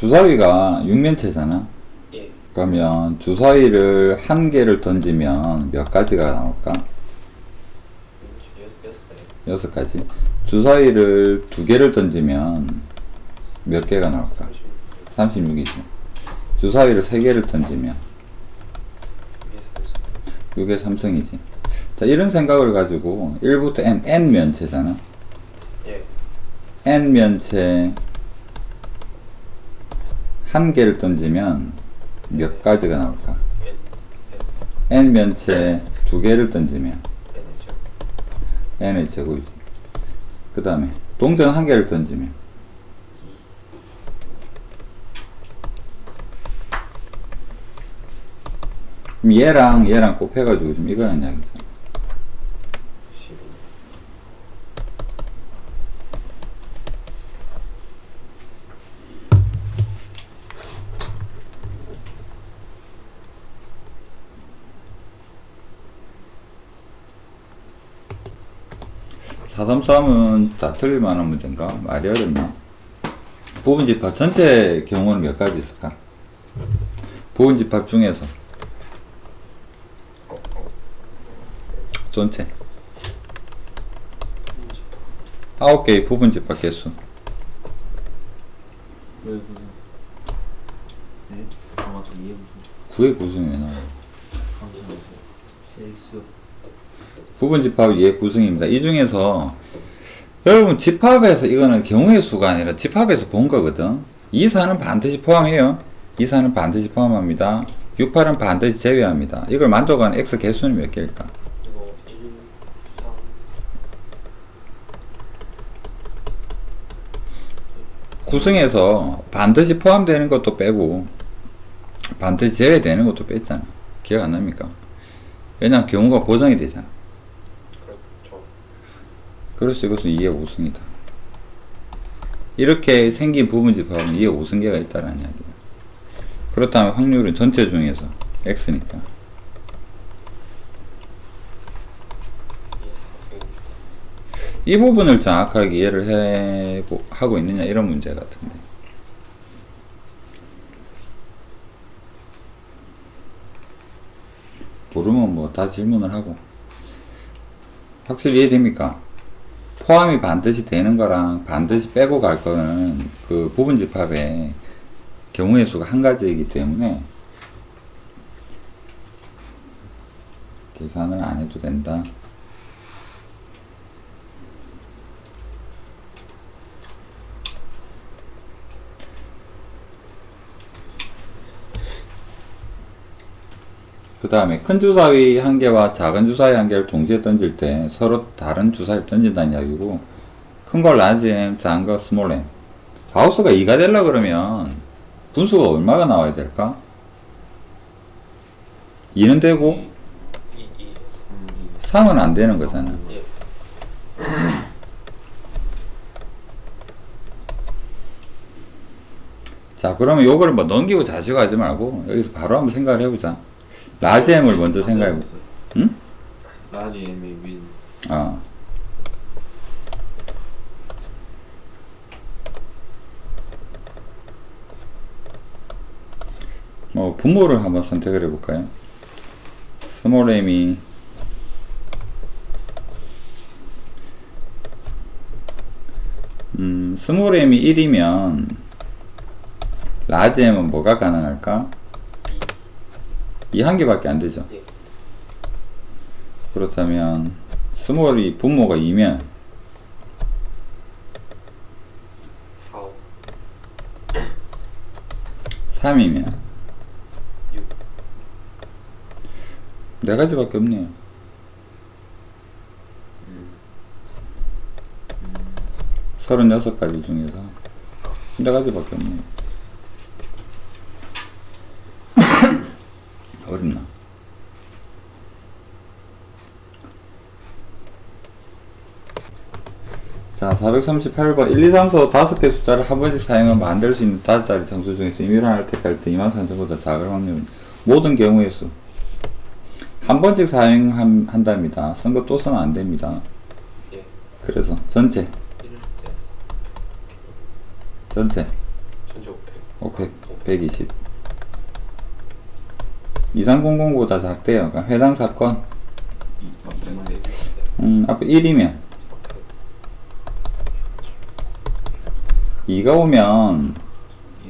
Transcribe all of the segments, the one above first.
주사위가 6면체잖아. 예. 그러면 주사위를 한 개를 던지면 몇 가지가 나올까? 여섯 가지. 6가지. 주사위를 두 개를 던지면 몇 개가 나올까? 36이지. 주사위를 세 개를 던지면 6의 3승이지. 자, 이런 생각을 가지고 1부터 n 면체잖아. 예. n 면체 한 개를 던지면 몇 가지가 나올까? n 면체 두 개를 던지면 n의 제곱이지. 그 다음에 동전 한 개를 던지면 그럼 얘랑 곱해가지고 지금 이거는 이야기죠. 12. (433은) 다 틀릴만한 문제인가? 말이 어렵나? 부분집합 전체 경우는 몇 가지 있을까? 부분집합 중에서 전체 9개의 부분집합 개수. 왜 무슨? 네? 맞다. 이해 무슨? 9의 구성이 왜 나와요? 감사하세요. 실수. 부분집합 예 구성입니다. 이 중에서 여러분 집합에서 이거는 경우의 수가 아니라 집합에서 본 거거든. 2, 4는 반드시 포함해요. 2, 4는 반드시 포함합니다. 6, 8은 반드시 제외합니다. 이걸 만족하는 x 개수는 몇 개일까? 이거 1, 3. 구성에서 반드시 포함되는 것도 빼고 반드시 제외되는 것도 뺐잖아. 기억 안 납니까? 왜냐면 경우가 고정이 되잖아. 그렇죠. 그래서 이것은 2의 5승이다. 이렇게 생긴 부분집합은 2의 5승계가 있다는 이야기야. 그렇다면 확률은 전체 중에서 x니까. 이 부분을 정확하게 이해를 하고 있느냐 이런 문제 같은데. 모르면 뭐 다 질문을 하고. 확실히 이해됩니까? 포함이 반드시 되는 거랑 반드시 빼고 갈 거는 그 부분집합의 경우의 수가 한 가지이기 때문에 계산을 안 해도 된다. 그 다음에 큰 주사위 한 개와 작은 주사위 한 개를 동시에 던질 때 서로 다른 주사위를 던진다는 이야기고, 큰 걸 라지 m, 작은 거 스몰 m. 가우스가 2가 되려고 그러면 분수가 얼마가 나와야 될까? 2는 되고 3은 안 되는 거잖아. 예. 자, 그러면 요거를 뭐 넘기고 자시고 하지 말고 여기서 바로 한번 생각을 해보자. 라지 m을 먼저 생각해보자. 응? 라지 M의 윈. 어. 분모를 한번 선택을 해볼까요? 스몰 m이 스몰 m이 1이면 라지 m은 뭐가 가능할까? 2 한 개밖에 안 되죠. 예. 그렇다면 스몰이 분모가 2면 4, 5, 3이면 6. 4가지밖에 없네요. 36가지 중에서 4가지밖에 없네요. 어렵나? 자, 438번 1, 2, 3, 4, 5개 숫자를 한 번씩 사용하면 만들 수 있는 5자리 정수 중에서 임의로 획득할 때 23,000보다 작을 확률은 모든 경우의 수. 한 번씩 사용한답니다. 쓴 거 또 쓰면 안 됩니다. 예. 그래서 전체 1을 때 전체 전체 500. 120. 2300보다 작대요. 그러니까 해당 사건. 앞에 1이면 2가 오면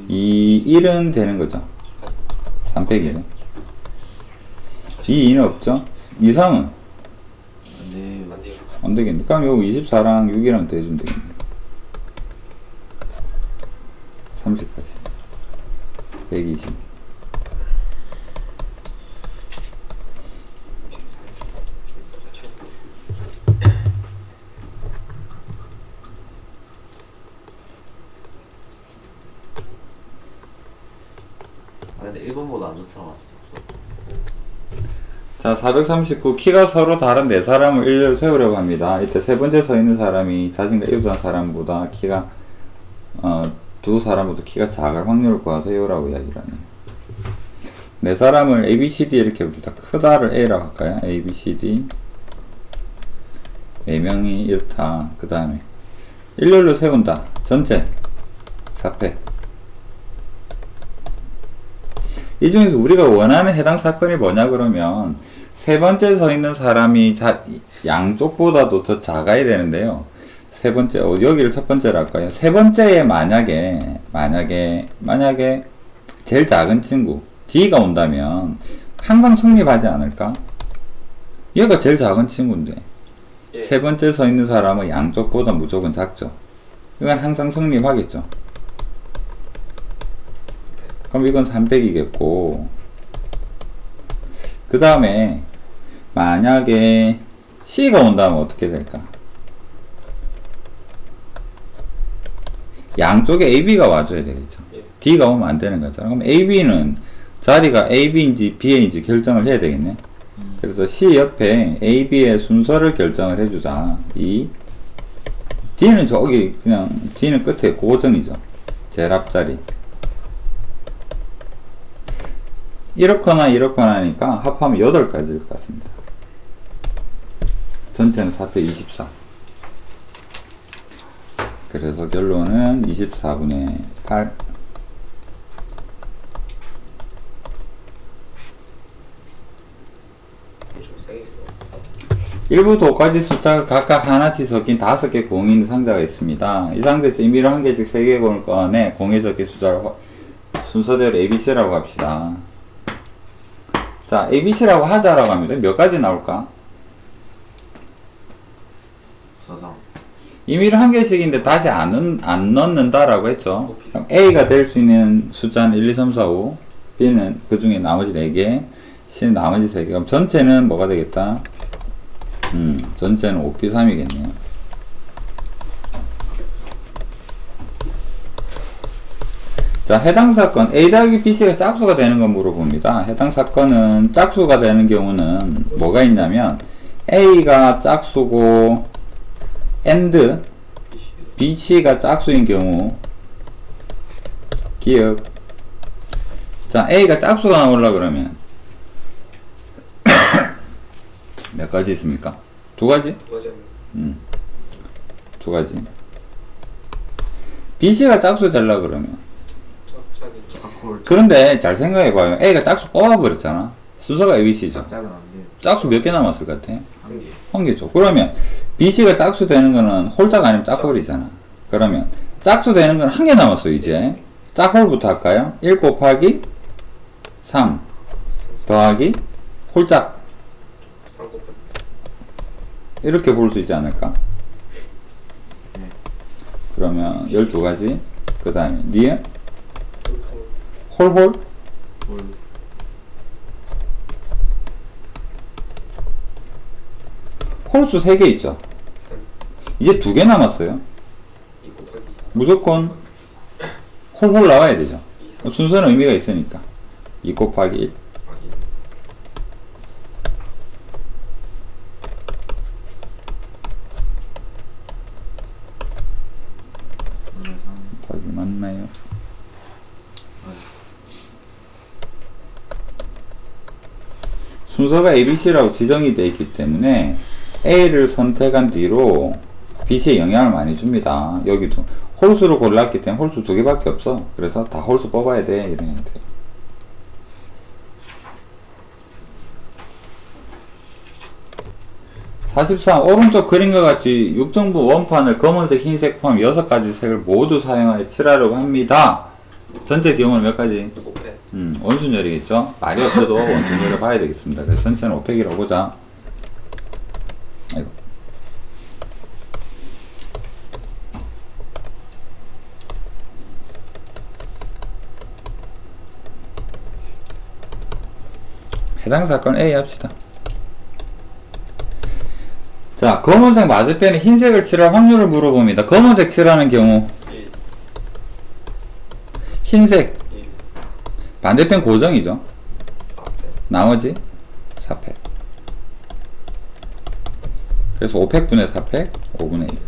1은 되는 거죠. 3 빼기죠. 2는 없죠. 2, 3은 네. 안 돼요. 안 되겠네. 그럼 요거 24랑 6이랑 더해주면 되겠네. 30까지. 120. 계산. 똑같이 하고. 아 근데 1번보다 안 좋더라 맞지 속소. 자, 439. 키가 서로 다른 네 사람을 일렬로 세우려고 합니다. 이때 세 번째 서 있는 사람이 자신과 이웃한 사람보다 키가, 두 사람보다 키가 작을 확률을 구하세요라고 이야기를 하네요. 네 사람을 A, B, C, D 이렇게 봅시다. 크다를 A라고 할까요? A, B, C, D. 네 명이 이렇다. 그 다음에 일렬로 세운다. 전체 4패. 이 중에서 우리가 원하는 해당 사건이 뭐냐 그러면 세 번째 서 있는 사람이 양쪽보다도 더 작아야 되는데요. 세 번째, 여기를 첫 번째로 할까요? 세 번째에 만약에 제일 작은 친구 D가 온다면 항상 성립하지 않을까? 얘가 제일 작은 친구인데 예. 세 번째 서 있는 사람은 양쪽보다 무조건 작죠. 이건 항상 성립하겠죠. 그럼 이건 300이겠고, 그 다음에 만약에 C가 온다면 어떻게 될까? 양쪽에 AB가 와줘야 되겠죠. 예. D가 오면 안 되는 거잖아. 그럼 AB는 자리가 AB인지 B인지 결정을 해야 되겠네. 그래서 C 옆에 AB의 순서를 결정을 해주자. D는 저기 그냥 D는 끝에 고정이죠. 제일 앞자리. 이렇거나 이렇거나 하니까 합하면 8가지일 것 같습니다. 전체는 424. 그래서 결론은 24분의 8. 좀 세게. 1부터 5까지 숫자가 각각 하나씩 섞인 5개 공이 있는 상자가 있습니다. 이 상자에서 임의로 한 개씩 3개 공을 꺼내 공에 적힌 숫자를 순서대로 ABC라고 합시다. 자, ABC라고 하자라고 합니다. 몇 가지 나올까? 사상. 임의로 한 개씩인데 다시 안 넣는다라고 했죠. 그럼 A가 될 수 있는 숫자는 1, 2, 3, 4, 5. B는 그 중에 나머지 4개. C는 나머지 3개. 그럼 전체는 뭐가 되겠다? 전체는 5P3이겠네요. 자, 해당 사건 A 더하기 BC가 짝수가 되는 거 물어봅니다. 해당 사건은 짝수가 되는 경우는 뭐가 있냐면 A가 짝수고 AND BC가 짝수인 경우 기억. 자, A가 짝수가 나오려 그러면 몇 가지 있습니까? 2가지? 맞아요. 2가지. BC가 짝수 되려 그러면 짝짝이. 사콜. 그런데 잘 생각해봐요. A가 짝수 뽑아버렸잖아. 순서가 ABC죠. 짝짝은 안 돼. 짝수 몇 개 남았을 것 같아? 한 개. 한 개죠. 그러면 BC가 짝수 되는 거는 홀짝 아니면 짝홀이잖아. 그러면 짝수 되는 건 한 개 남았어 이제. 짝홀부터 할까요? 1 곱하기 3 더하기 홀짝. 3 곱하기. 이렇게 볼 수 있지 않을까? 네. 그러면 12가지. 그 다음에 니은 홀. 홀홀 홀. 홀수 3개 있죠. 3. 이제 2개 남았어요. 2 곱하기. 무조건 홀홀 나와야 되죠. 2, 3. 순서는 의미가 있으니까 2 곱하기 1 곱하기. 답이 맞나요? 순서가 ABC라고 지정이 되어 있기 때문에 A를 선택한 뒤로 BC에 영향을 많이 줍니다. 여기도 홀수를 골랐기 때문에 홀수 두 개밖에 없어. 그래서 다 홀수 뽑아야 돼. 이런 형태. 43. 오른쪽 그림과 같이 6등분 원판을 검은색, 흰색 포함 6가지 색을 모두 사용하여 칠하려고 합니다. 전체 기호는 몇 가지? 5팩. 원순열이겠죠? 말이 없어도 원순열을 봐야 되겠습니다. 그래서 전체는 5팩이라고 보자. 아이고. 해당 사건 A 합시다. 자, 검은색 맞은편에 흰색을 칠할 확률을 물어봅니다. 검은색 칠하는 경우 1, 흰색 1, 반대편 고정이죠. 4팩. 나머지 4팩. 그래서 5팩분의 4팩 5분의 1.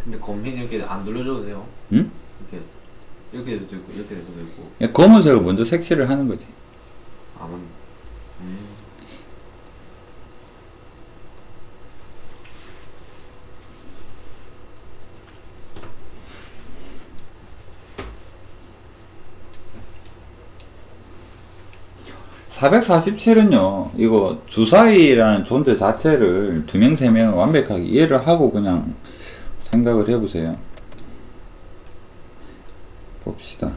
근데 검흰 이렇게 안 돌려줘도 돼요. 응? 이렇게 해도 되고 이렇게 해도 되고. 그냥 검은색을 먼저 색칠을 하는 거지. 아 맞네. 447은요, 이거 주사위라는 존재 자체를 2명, 3명은 완벽하게 이해를 하고 그냥 생각을 해보세요. 봅시다.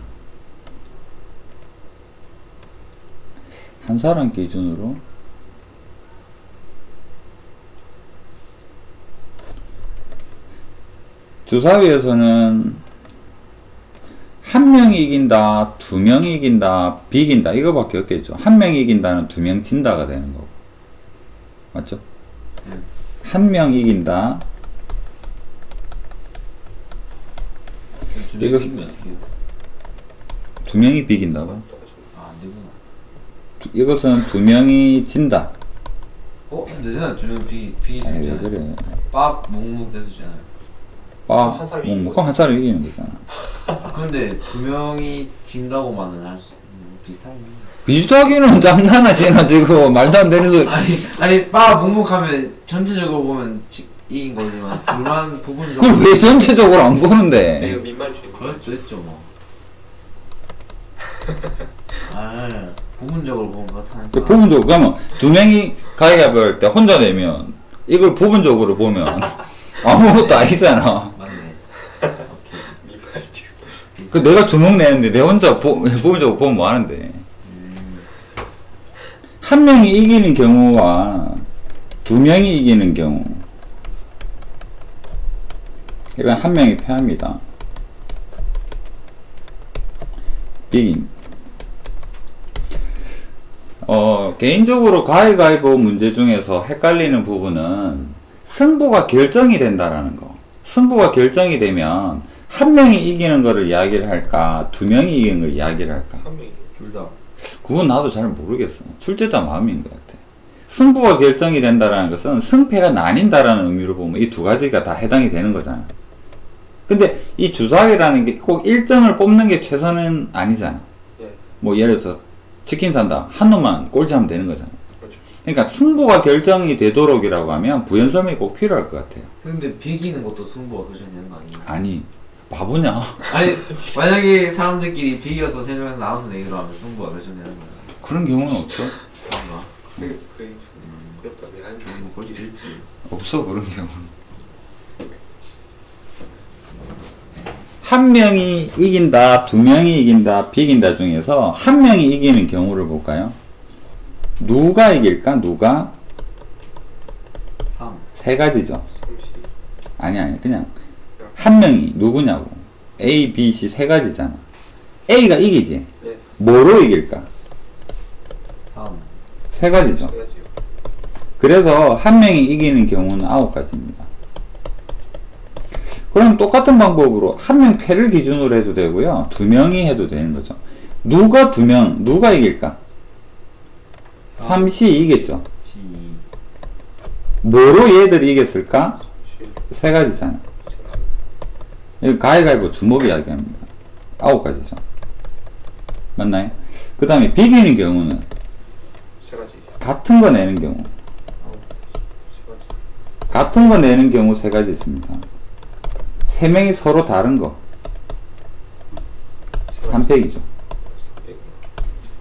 한 사람 기준으로 주사위에서는 한 명이 이긴다, 2명이 이긴다, 비긴다 이거밖에 없겠죠. 한 명이 이긴다는 2명 진다가 되는 거고, 맞죠? 한 명 이긴다. 이거 이기면 어떻게 해요? 2명이 비긴다고? 아 안되구나. 이것은 2명이 진다. 되잖아. 두명 비길 수 에이, 왜 있잖아요. 그래. 밥 묵묵 돼서잖아요. 한 사람이 이기는 뭐, 한 사람 이기는 거잖아. 근데 두 명이 진다고만은 할 수 비슷하네. 비슷하기는 장난하시나 지금 말도 안 되는 소리. 아니 밥 묵묵하면 전체적으로 보면 이긴 거지만 둘만 부분적으로 그걸 왜 전체적으로 안 보는데? 내가 민말 주인. 그럴 수도 있죠 뭐. 아 부분적으로 보면 그렇다니까. 그 부분적으로 그러면 2명이 가위바위보 할 때 혼자 내면 이걸 부분적으로 보면 아무것도 아니잖아. 맞네. 민말 주인. 그 내가 주먹 내는데 내 혼자 부분적으로 보면 뭐 하는데? 한 명이 이기는 경우와 2명이 이기는 경우, 이건 한 명이 패합니다. 비긴. 개인적으로 가위바위보 문제 중에서 헷갈리는 부분은 승부가 결정이 된다라는 거. 승부가 결정이 되면 한 명이 이기는 거를 이야기를 할까, 2명이 이기는 걸 이야기를 할까? 한 명이. 둘 다. 그건 나도 잘 모르겠어. 출제자 마음인 것 같아. 승부가 결정이 된다라는 것은 승패가 나뉜다라는 의미로 보면 이 두 가지가 다 해당이 되는 거잖아. 근데 이 주사위라는 게 꼭 1등을 뽑는 게 최선은 아니잖아. 예. 뭐 예를 들어서 치킨 산다. 한 놈만 꼴찌하면 되는 거잖아. 그렇죠. 그러니까 승부가 결정이 되도록이라고 하면 부연섬이 꼭 필요할 것 같아요. 근데 비기는 것도 승부가 결정되는 거 아니에요? 아니, 바보냐? 아니 만약에 사람들끼리 비겨서 3명에서 나눠서 내기로 하면 승부가 결정되는 거야. 그런 경우는 없어. 그런가? 그게 그렇다. 왜 하는지. 뭐 그럴 수도 있지. 없어, 그런 경우는. 한 명이 이긴다, 2명이 이긴다, 비긴다 중에서 한 명이 이기는 경우를 볼까요? 누가 이길까? 누가? 3. 세 가지죠. 30. 아니, 그냥 한 명이 누구냐고. A, B, C 세 가지잖아. A가 이기지. 네. 뭐로 이길까? 3. 세 가지죠. 세 가지요. 그래서 한 명이 이기는 경우는 9가지입니다. 그럼 똑같은 방법으로 한 명 패를 기준으로 해도 되고요. 2명이 해도 되는 거죠. 누가 2명, 누가 이길까? 3시 이겼죠. G. 뭐로 얘들이 이겼을까? 10. 세 가지잖아. 이거 가위바위보 주먹 이야기합니다. 9가지죠. 맞나요? 그 다음에 비기는 경우는 세 가지. 같은 거 내는 경우. 세 가지. 같은 거 내는 경우 세 가지 있습니다. 세 명이 서로 다른 거. 세 가지. 3팩이죠. 300.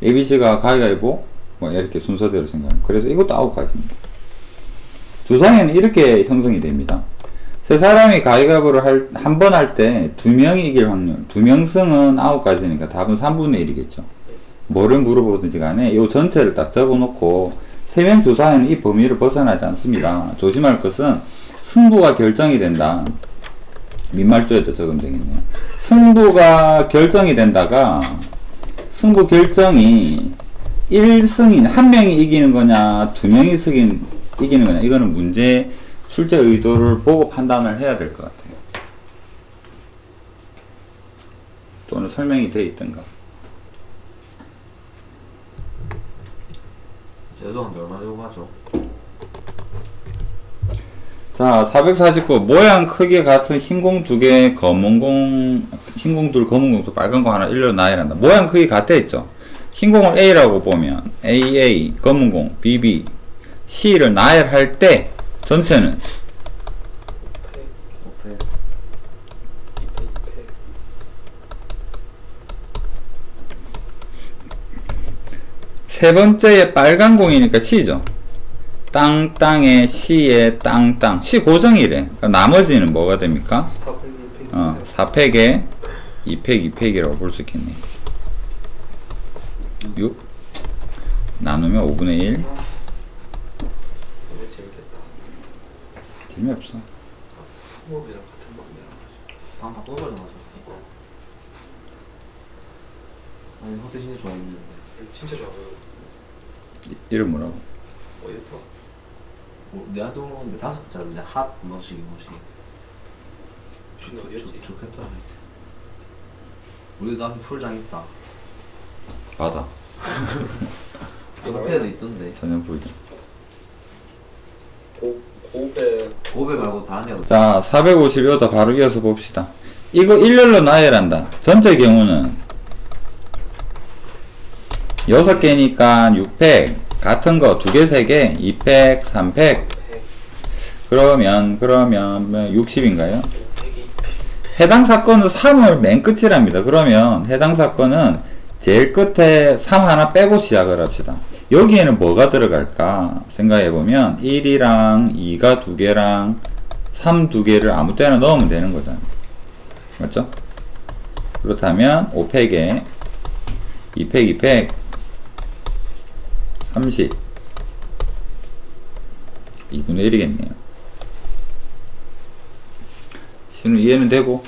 ABC가 가위가위보 뭐 이렇게 순서대로 생각하면 그래서 이것도 9가지입니다. 주사위는 이렇게 형성이 됩니다. 세 사람이 가위가위보를 한 번 할 때 두 명이 이길 확률, 두 명승은 9가지니까 답은 3분의 1이겠죠. 뭐를 물어보든지 간에 이 전체를 딱 적어놓고 세 명 주사위는 이 범위를 벗어나지 않습니다. 조심할 것은 승부가 결정이 된다. 민말조에도 적으면 되겠네요. 승부가 결정이 된다가 승부 결정이 1승인 한 명이 이기는 거냐 두 명이 이기는 거냐 이거는 문제 출제 의도를 보고 판단을 해야 될 것 같아요. 또는 설명이 돼 있던가. 제도한테 얼마 들고 가죠? 자, 449 모양 크기 같은 흰 공 2개 검은 공 흰 공 둘 검은 공 빨간 공 하나 일렬로 나열한다. 모양 크기 같아 있죠. 흰 공을 A라고 보면 AA 검은 공 BB C를 나열할 때 전체는 5패. 2패. 세 번째에 빨간 공이니까 C죠. 땅땅에 C에 땅땅 C 고정이래. 그러니까 나머지는 뭐가 됩니까? 4팩, 2팩. 4팩에 2팩 2팩이라고 볼 수 있겠네. 6 나누면 5분의 1 이거 재밌겠다. 재미없어. 상목이랑 같은 방이야. 방 바꿔버려 가지고. 아니 흑대신이 좋아했는데. 진짜 좋아 보여. 이름 뭐라고? 어이없다. 내가 들어오는데 5글자인데 핫 뭐시 슈 어디였지? 좋겠다. 우리도 앞에 풀장 있다. 맞아. 호텔에도 있던데. 전혀 보이죠. 고배. 고배 말고 다른 데도. 자, 455도 바로 이어서 봅시다. 이거 일렬로 나열한다. 전체 경우는 6개니까 6팩 같은 거 2개, 3개, 2팩, 3팩 그러면 60인가요? 해당 사건은 3을 맨 끝이랍니다. 그러면 해당 사건은 제일 끝에 3 하나 빼고 시작을 합시다. 여기에는 뭐가 들어갈까 생각해보면 1이랑 2가 2개랑 3 2개를 아무 때나 넣으면 되는 거잖아요. 맞죠? 그렇다면 5팩에 2팩 2팩 30 2분의 1이겠네요. C는 이해는 되고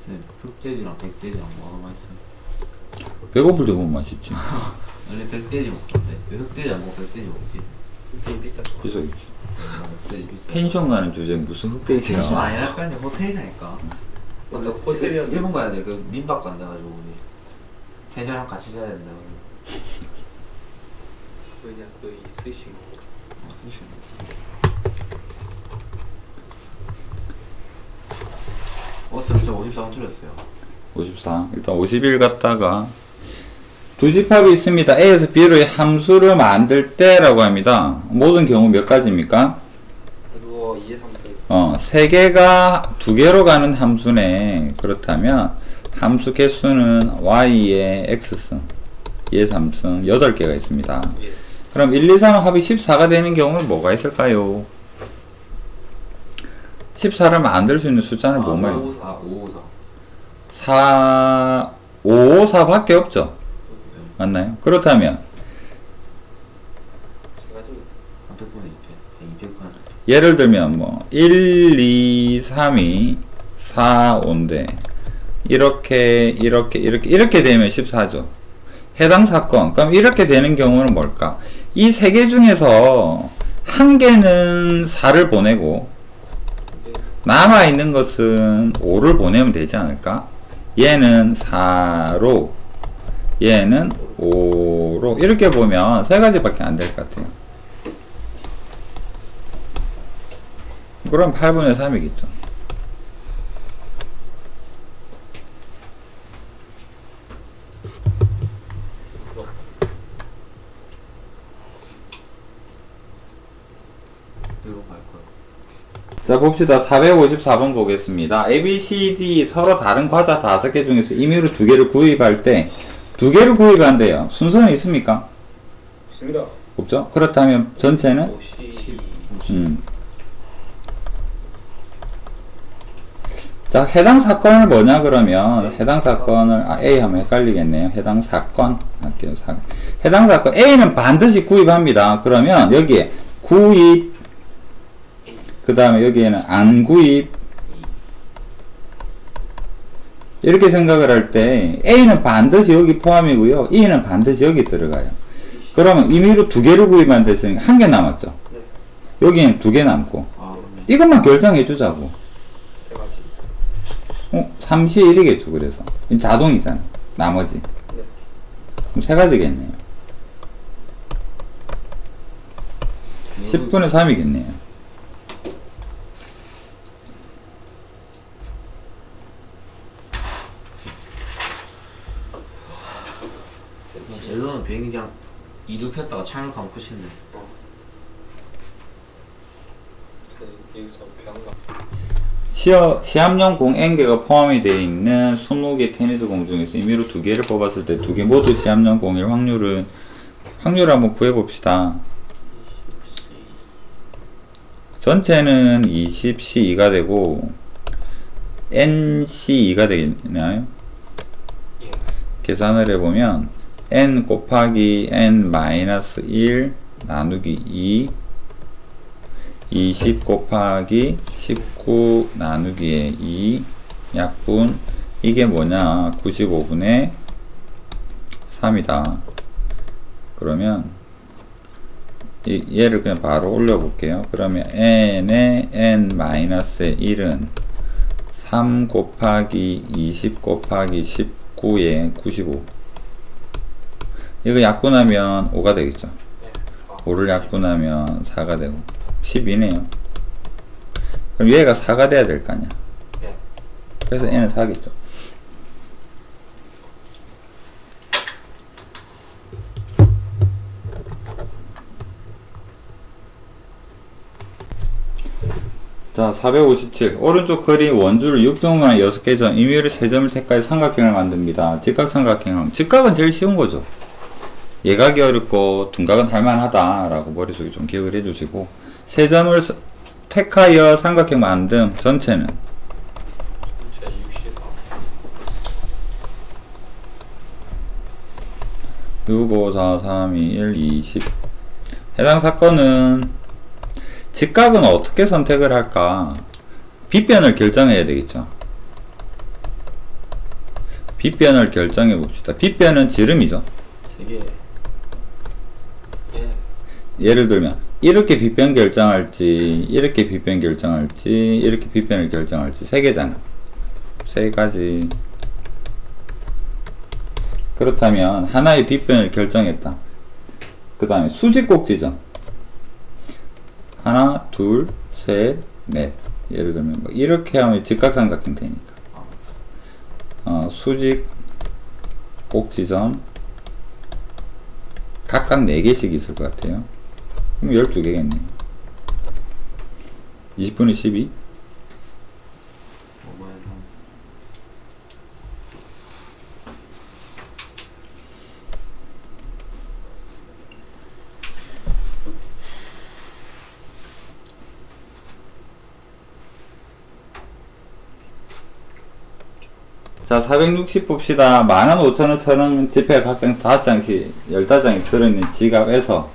쌤, 흑돼지랑 백돼지랑 뭐가 맛있어요? 배고플 때 보면 맛있지. 원래 백돼지 먹던데 왜 흑돼지 안 먹고 백돼지 먹지? 되게 비싼 거. 비싸겠지. 흑돼지 비싸. 펜션 가는 주제 무슨 흑돼지야. 펜션 아니랄까요? 호텔이라니까. 맞다. 호텔이야. 일본 가야 돼. 그 민박 간다가지고 우리 펜션랑 같이 자야 된다. 그냥 그 스시 먹고. 버스를 진짜 54원 줄였어요. 54 일단 51 갖다가 두 집합이 있습니다. A에서 B로 함수를 만들 때라고 합니다. 모든 경우 몇 가지입니까? 그리고 2의 3승. 세 개가 두 개로 가는 함수네. 그렇다면 함수 개수는 Y의 X승 2의 3승 8개가 있습니다. 예. 그럼 1, 2, 3 합이 14가 되는 경우는 뭐가 있을까요? 14를 만들 수 있는 숫자는 뭐만 554. 4, 5, 4 밖에 없죠. 맞나요? 그렇다면 그래가지고 300분의 200. 200분. 예를 들면 뭐 1, 2, 3이 4, 5인데 이렇게 되면 14죠. 해당 사건. 그럼 이렇게 되는 경우는 뭘까? 이 세 개 중에서 한 개는 4를 보내고 남아있는 것은 5를 보내면 되지 않을까? 얘는 4로 얘는 5로 이렇게 보면 세 가지밖에 안 될 것 같아요. 그럼 8분의 3이겠죠. 뒤로 갈 거야. 자, 봅시다. 454번 보겠습니다. A, B, C, D 서로 다른 과자 5개 중에서 임의로 2개를 구입할 때 2개를 구입한대요. 순서는 있습니까? 있습니다. 없죠? 그렇다면 전체는? 50. 자, 해당 사건을 뭐냐 그러면 해당 사건을 A 하면 헷갈리겠네요. 해당 사건 할게요. 해당 사건 A는 반드시 구입합니다. 그러면 여기에 구입, 그 다음에 여기에는 안 구입, 이렇게 생각을 할 때 A는 반드시 여기 포함이고요, E는 반드시 여기 들어가요. 그러면 임의로 2개를 구입한다 했으니까 1개 남았죠. 네. 여기는 2개 남고 아, 이것만 결정해 주자고. 세 가지. 3시 1이겠죠. 그래서 이 자동이잖아. 나머지 네. 그럼 3가지겠네요. 10분의 3이겠네요. 제주도는 비행기 그냥 이륙했다가 착륙하면 끝인데. 여기서 배당가. 시합용 공 N개가 포함이 되어 있는 20개 테니스 공 중에서 임의로 2개를 뽑았을 때 2개 모두 시합용 공일 확률은, 확률 한번 구해봅시다. 전체는 20C2가 되고 NC2가 되겠나요? 예. 계산을 해보면 N 곱하기 N 마이너스 1 나누기 2 20 곱하기 19 나누기에 2 약분, 이게 뭐냐 95분의 3이다. 그러면 얘를 그냥 바로 올려볼게요. 그러면 n의 n 마이너스 1은 3 곱하기 20 곱하기 19에 95. 이거 약분하면 5가 되겠죠. 네. 5를 약분하면 4가 되고 12네요. 그럼 얘가 4가 돼야 될 거 아니야. 네. 그래서 n은 4겠죠. 자, 457. 오른쪽 그림 원주를 6등분한 6개 점, 임의로 3점을 택하여 삼각형을 만듭니다. 직각삼각형. 직각은 제일 쉬운 거죠. 예각이 어렵고 둔각은 할만하다 라고 머릿속에 좀 기억을 해주시고, 3점을 택하여 삼각형 만듦. 전체는 전체 64. 6, 5, 4, 3, 2, 1, 20. 해당 사건은 직각은 어떻게 선택을 할까? 빗변을 결정해야 되겠죠. 빗변을 결정해 봅시다. 빗변은 지름이죠. 3개. 예. 예를 들면 이렇게 빗변 결정할지, 이렇게 빗변 결정할지, 이렇게 빗변을 결정할지 3개잖아. 3가지. 그렇다면 하나의 빗변을 결정했다. 그 다음에 수직 꼭지점. 하나, 둘, 셋, 넷. 예를 들면 뭐 이렇게 하면 직각삼각형 되니까. 수직 꼭지점 각각 4개씩 있을 것 같아요. 그럼 12개겠네요. 20분의 12. 자, 460 봅시다. 15,000원, 1,000원 지폐 각장 5장씩 15장이 들어있는 지갑에서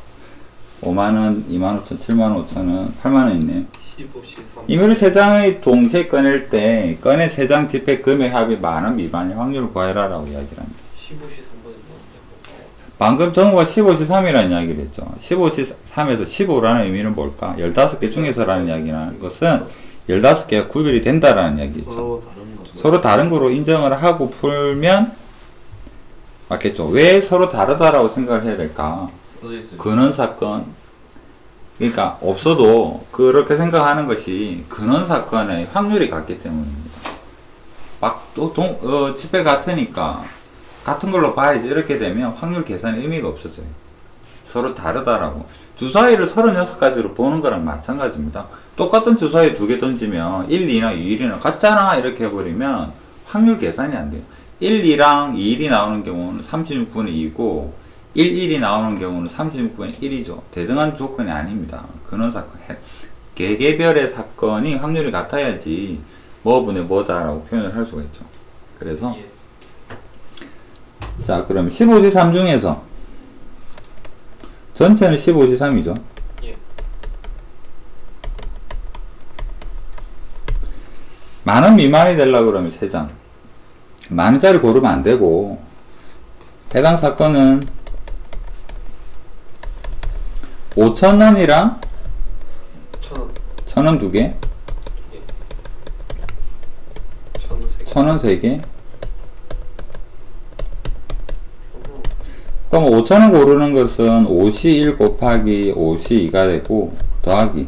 5만원, 25,000원, 75,000원, 8만원 있네요. 15시 3. 임의로 3장의 동시에 꺼낼 때 꺼내 3장 지폐 금액 합이 만원 미만의 확률을 구하라 라고 이야기를 합니다. 15시 3번에 뭐였냐고. 방금 정우가 15시 3이라는 이야기를 했죠. 15시 3에서 15라는 의미는 뭘까? 15개 중에서라는 이야기라는 것은 15개가 구별이 된다라는 이야기죠. 서로 다른 거죠. 서로 다른 거로 인정을 하고 풀면 맞겠죠. 왜 서로 다르다라고 생각을 해야 될까? 써져 있어요. 근원 사건. 그러니까 없어도 그렇게 생각하는 것이 근원 사건의 확률이 같기 때문입니다. 막 또 지폐 같으니까 같은 걸로 봐야지 이렇게 되면 확률 계산에 의미가 없어져요. 서로 다르다라고. 주사위를 36가지로 보는 거랑 마찬가지입니다. 똑같은 주사위 2개 던지면 1, 2나 2, 1이나 같잖아 이렇게 해버리면 확률 계산이 안 돼요. 1, 2랑 2, 1이 나오는 경우는 36분의 2고 1, 1이 나오는 경우는 36분의 1이죠. 대등한 조건이 아닙니다. 근원사건, 개개별의 사건이 확률이 같아야지 뭐분의 뭐다라고 표현을 할 수가 있죠. 그래서 예. 자, 그럼 15지 3 중에서 전체는 15지 3이죠. 예. 만원 미만이 되려고 그러면 3장. 만원짜리 고르면 안 되고, 해당 사건은 5,000원이랑 1,000원. 1,000원 2개, 예. 1,000원 3개. 1,000원 3개. 그럼 5,000원 고르는 것은 5시 1 곱하기 5시 2가 되고, 더하기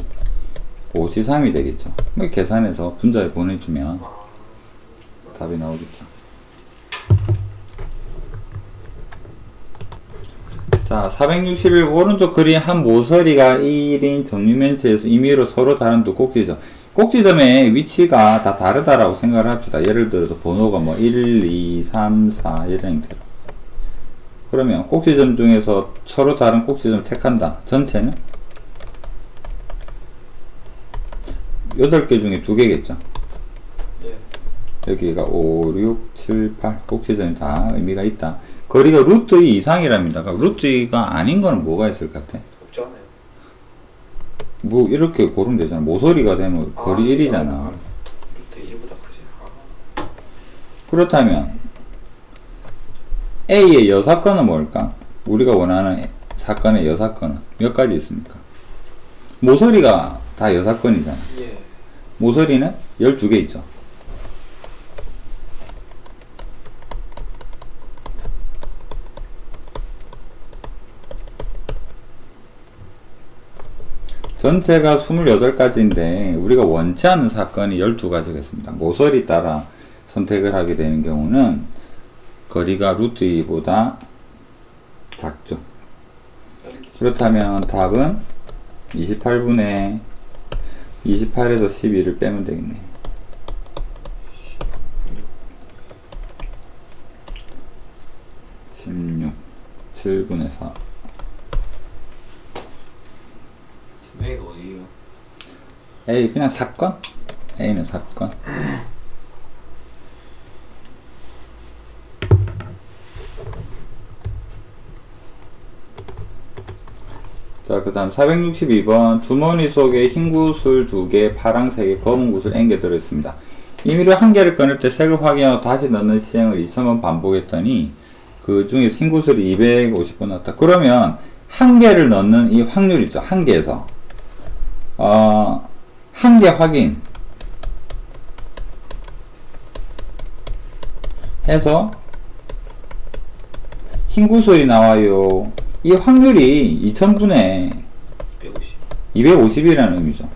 5시 3이 되겠죠. 뭐 계산해서 분자에 보내주면 답이 나오겠죠. 자, 461 오른쪽 그림 한 모서리가 1인 정류면체에서 임의로 서로 다른 두 꼭지점. 꼭지점의 위치가 다 다르다라고 생각을 합시다. 예를 들어서 번호가 뭐 1, 2, 3, 4 이런 형태로. 그러면 꼭지점 중에서 서로 다른 꼭지점을 택한다. 전체는 8개 중에 2개겠죠. 예. 여기가 5, 6, 7, 8 꼭지점이 다 의미가 있다. 거리가 루트 2 이상이랍니다. 그러니까 루트 2가 아닌 거는 뭐가 있을 것 같아? 없잖아요. 뭐 이렇게 고르면 되잖아. 모서리가 되면 거리 1이잖아. 루트 1보다 크지. 아. 그렇다면 A의 여사건은 뭘까? 우리가 원하는 사건의 여사건은 몇 가지 있습니까? 모서리가 다 여사건이잖아. 예. 모서리는 12개 있죠. 전체가 28가지인데 우리가 원치 않는 사건이 12가지가 있습니다. 모서리 따라 선택을 하게 되는 경우는 거리가 루트 2보다 작죠. 그렇다면 답은 28분의 28에서 12를 빼면 되겠네. 16 7분의 4. A가 어디에요? A 그냥 사건? A는 사건. 자, 그 다음 462번 주머니 속에 흰 구슬 2개, 파랑 3개, 검은 구슬 N개 들어있습니다. 임의로 한 개를 꺼낼 때 색을 확인하고 다시 넣는 시행을 2000번 반복했더니 그 중에 흰 구슬이 250번 넣었다. 그러면 한 개를 넣는 이 확률 있죠. 한 개에서 한 개 확인 해서 흰 구슬이 나와요. 이 확률이 2000분의 250. 250이라는 의미죠.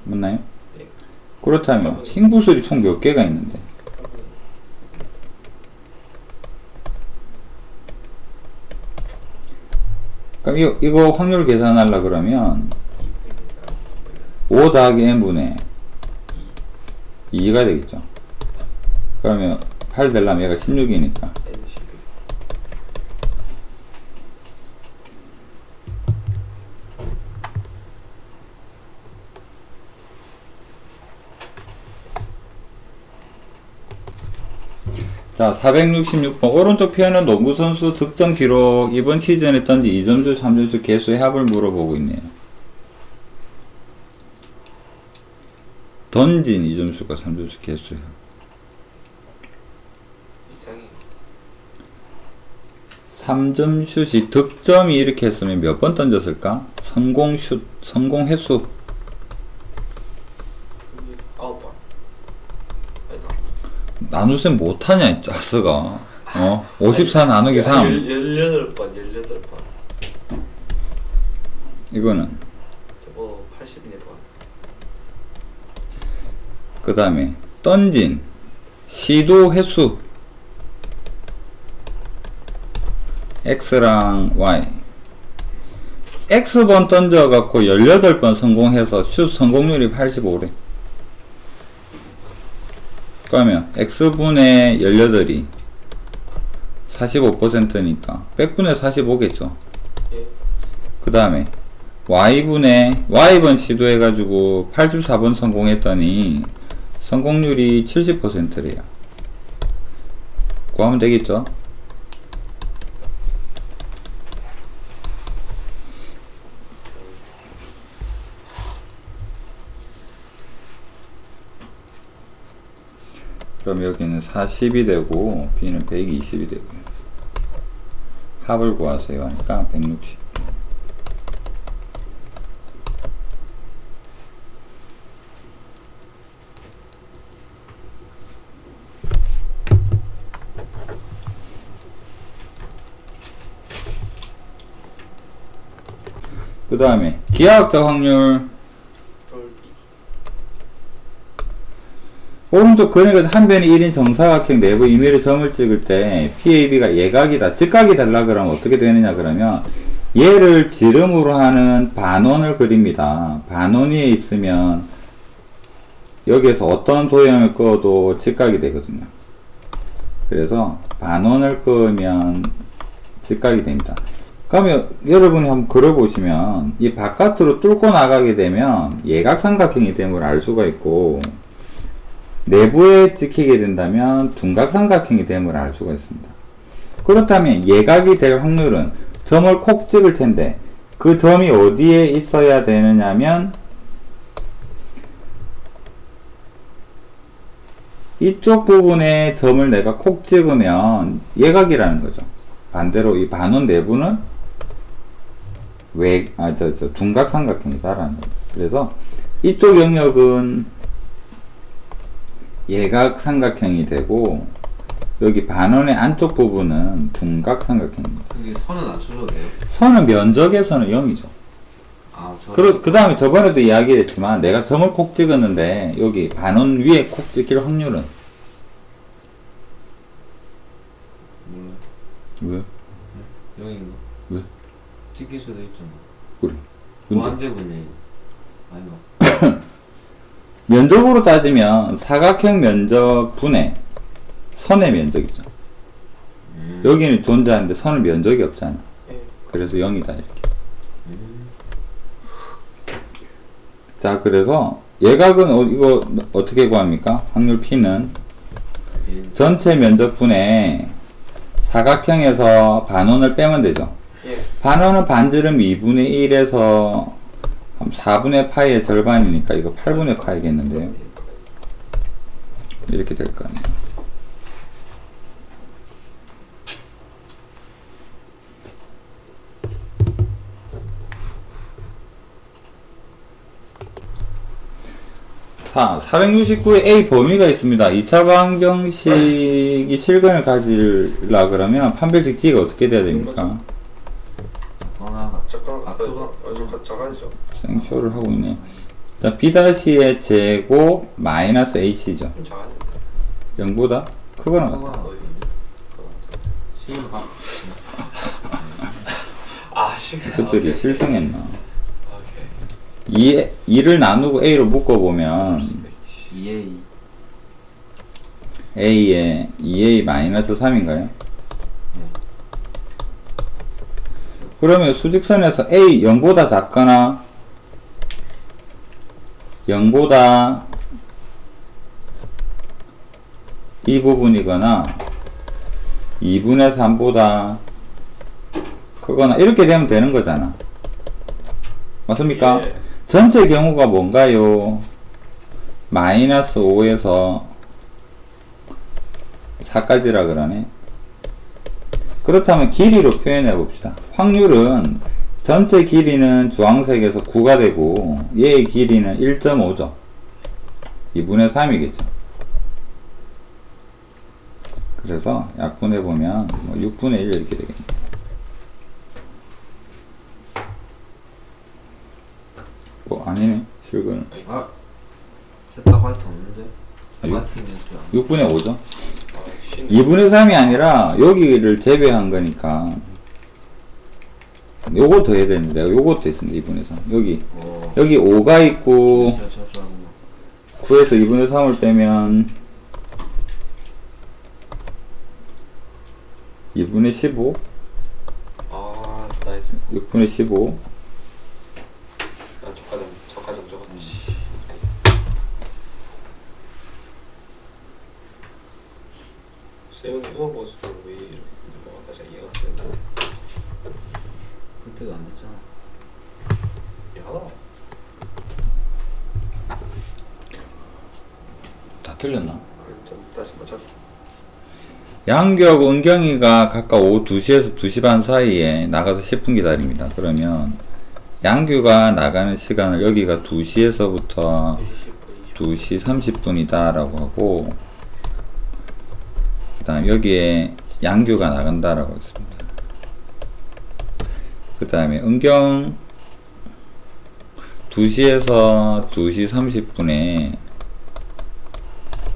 맞나요? 네. 그렇다면 흰 구슬이 총 몇 개가 있는데? 그럼 이거 확률 계산하려 그러면 5 더하기 n분의 2가 되겠죠. 그러면 8 되려면 얘가 16이니까 N11. 자, 466번 오른쪽 표현은 농구선수 득점 기록 이번 시즌에 던진 2점슛, 3점슛 개수의 합을 물어보고 있네요. 던진 2점슛과 3점슛 개수의 합. 이상해요. 3점슛이 득점이 이렇게 했으면 몇 번 던졌을까? 성공슛, 성공 횟수 9번. 아니다. 나누셈 못하냐 이 짜스가. 54 나누기 3 18번, 18번. 이거는 저거 80네번. 그 다음에 던진 시도 횟수 X랑 Y. X번 던져갖고 18번 성공해서 슛 성공률이 85래. 그러면 X분의 18이 45%니까 100분의 45겠죠. 예. 그 다음에 Y번 시도해가지고 84번 성공했더니 성공률이 70%래요. 구하면 되겠죠? 그럼 여기는 40이 되고 B는 120이 되고요. 합을 구하세요 하니까 160. 그 다음에 기하학적 확률. 돌비. 오른쪽 그림에서 한 변이 1인 정사각형 내부 임의로 점을 찍을 때 PAB가 예각이다. 직각이 달라 그러면 어떻게 되느냐 그러면 얘를 지름으로 하는 반원을 그립니다. 반원 위에 있으면 여기에서 어떤 도형을 그어도 직각이 되거든요. 그래서 반원을 그으면 직각이 됩니다. 그러면 여러분이 한번 그려보시면 이 바깥으로 뚫고 나가게 되면 예각삼각형이 됨을 알 수가 있고, 내부에 찍히게 된다면 둔각삼각형이 됨을 알 수가 있습니다. 그렇다면 예각이 될 확률은 점을 콕 찍을 텐데 그 점이 어디에 있어야 되느냐면 이쪽 부분에 점을 내가 콕 찍으면 예각이라는 거죠. 반대로 이 반원 내부는 둔각삼각형이다라는 거죠. 그래서 이쪽 영역은 예각삼각형이 되고 여기 반원의 안쪽 부분은 둔각삼각형입니다. 여기 선은 안 쳐줘도 돼요? 선은 면적에서는 0이죠. 아, 그 다음에 저번에도 이야기했지만 내가 점을 콕 찍었는데 여기 반원 위에 콕 찍힐 확률은 몰라요. 왜? 여기인가? 왜? 찍힐 수도 있잖아. 그래. 무한대분의 아닌가? 면적으로 따지면 사각형 면적 분의 선의 면적이죠. 여기는 존재하는데 선은 면적이 없잖아. 예. 그래서 0이다 이렇게. 자, 그래서 예각은 이거 어떻게 구합니까? 확률 P는 전체 면적 분의 사각형에서 반원을 빼면 되죠. 예. 반원은 반지름 2분의 1에서 한 4분의 파이의 절반이니까 이거 8분의 파이겠는데요. 이렇게 될 거 아니에요. 자, 469에 A 범위가 있습니다. 2차 방정식이 실근을 가지려 그러면 판별식 D가 어떻게 돼야 됩니까? 잠깐 아주 작아지죠. 생쇼를 하고 있네. 자, B-의 제곱 마이너스 H죠. 좀 작아지네. 0보다 크거나 같다. 시간 봐. 아 시간. 그것들이 실성했나. 오케이. 2를 나누고 A로 묶어보면 2A. A에 2A 마이너스 3인가요? 그러면 수직선에서 A 0보다 작거나 0보다 이 부분이거나 2분의 3보다 크거나 이렇게 되면 되는 거잖아. 맞습니까? 예. 전체 경우가 뭔가요? 마이너스 5에서 4까지라 그러네. 그렇다면 길이로 표현해 봅시다. 확률은 전체 길이는 주황색에서 9가 되고 얘의 길이는 1.5죠. 2분의 3이겠죠. 그래서 약분해 보면 6분의 1 이렇게 되겠네요. 아니네. 실근 아, 셋다 화이트 없는데? 아, 육- 화이트 있는 줄 알아. 6분의 5죠. 아, 2분의 3이 아니라 여기를 제외한 거니까 요거 더 해야 되는데 요것도 있습니다. 2분의 3 여기 어. 여기 5가 있고 저 9에서 2분의 3을 빼면 2분의 15 아 나이스. 6분의 15 아 저까지 적었지. 나이스. 세훈이 음악 보수도 왜 이렇게 뭐가 잘 이해가 안 된다. 그때도 안 됐잖아. 야하다. 다 틀렸나? 좀 다시 맞췄어. 양규하고 은경이가 각각 오후 2시에서 2시 반 사이에 나가서 10분 기다립니다. 그러면 양규가 나가는 시간을 여기가 2시에서부터 2시 30분이다 라고 하고, 그 다음 여기에 양규가 나간다라고 했습니다. 그 다음에 은경 2시에서 2시 30분에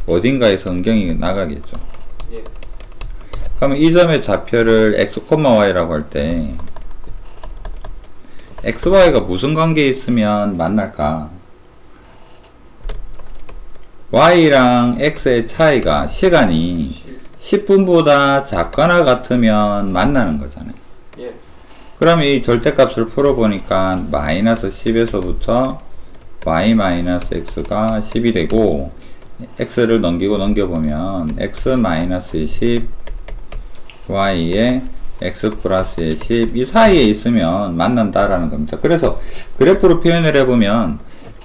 어딘가에서 은경이 나가겠죠. 예. 그러면 이 점의 좌표를 x, y라고 할 때 x, y가 무슨 관계에 있으면 만날까? y랑 x의 차이가 시간이 10분보다 작거나 같으면 만나는 거잖아요. 예. 그러면 이 절대값을 풀어보니까 마이너스 10에서부터 y 마이너스 x가 10이 되고, x를 넘겨보면 x 마이너스의 10, y의 x 플러스의 10, 이 사이에 있으면 만난다라는 겁니다. 그래서 그래프로 표현을 해보면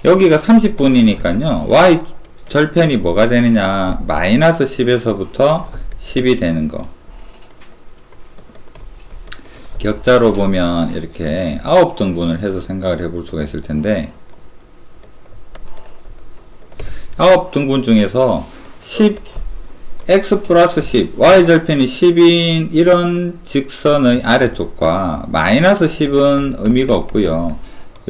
여기가 30분이니까요 y 절편이 뭐가 되느냐, 마이너스 10에서부터 10이 되는 거. 격자로 보면 이렇게 9등분을 해서 생각을 해볼 수가 있을 텐데, 9등분 중에서 10, x 플러스 10, y 절편이 10인 이런 직선의 아래쪽과 마이너스 10은 의미가 없고요.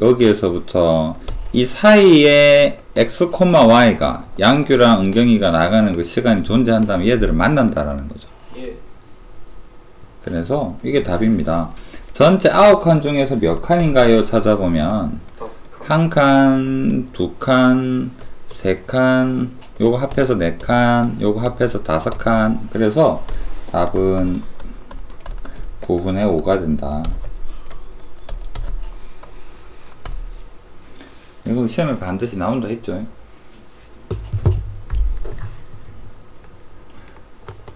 여기에서부터 이 사이에 x, y가 양규랑 은경이가 나가는 그 시간이 존재한다면 얘들을 만난다라는 거죠. 예. 그래서 이게 답입니다. 전체 9칸 중에서 몇 칸인가요? 찾아보면 5칸. 1칸, 2칸, 3칸, 요거 합해서 4칸, 요거 합해서 5칸. 그래서 답은 9분의 5가 된다. 이거 시험에 반드시 나온다 했죠.